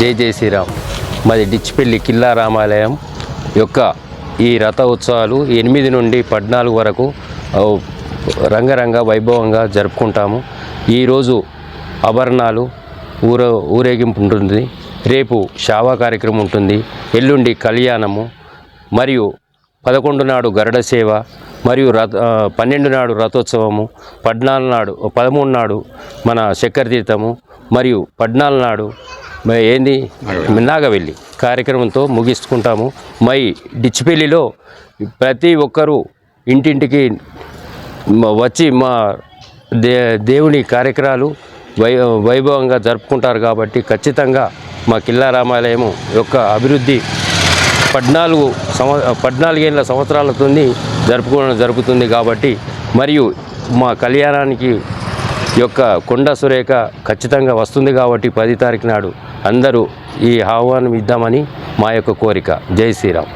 జై జై శ్రీరామ్. మాది డిచ్చిపల్లి కిల్లా రామాలయం యొక్క ఈ రథ ఉత్సవాలు 8 నుండి 14 వరకు రంగరంగ వైభవంగా జరుపుకుంటాము. ఈరోజు ఆభరణాలు ఊరేగింపు ఉంటుంది. రేపు షావా కార్యక్రమం ఉంటుంది. ఎల్లుండి కళ్యాణము మరియు 11 నాడు గరుడ సేవ మరియు 12 నాడు రథోత్సవము, 13 నాడు మన చక్కెర తీర్థము మరియు 14 నాడు నాగవెల్లి కార్యక్రమంతో ముగించుకుంటాము. డిచ్చిపల్లిలో ప్రతి ఒక్కరూ ఇంటింటికి వచ్చి మా దేవుని కార్యక్రమాలు వైభవంగా జరుపుకుంటారు. కాబట్టి ఖచ్చితంగా మా కిల్లా రామాలయము యొక్క అభివృద్ధి 14 సంవత్సరాలతో జరుపుకోవడం జరుగుతుంది. కాబట్టి మరియు మా కళ్యాణానికి యొక్క కొండ సురేఖ ఖచ్చితంగా వస్తుంది. కాబట్టి 10 తారీఖు నాడు అందరూ ఈ ఆహ్వానం ఇద్దామని మా యొక్క కోరిక. జై శ్రీరామ్.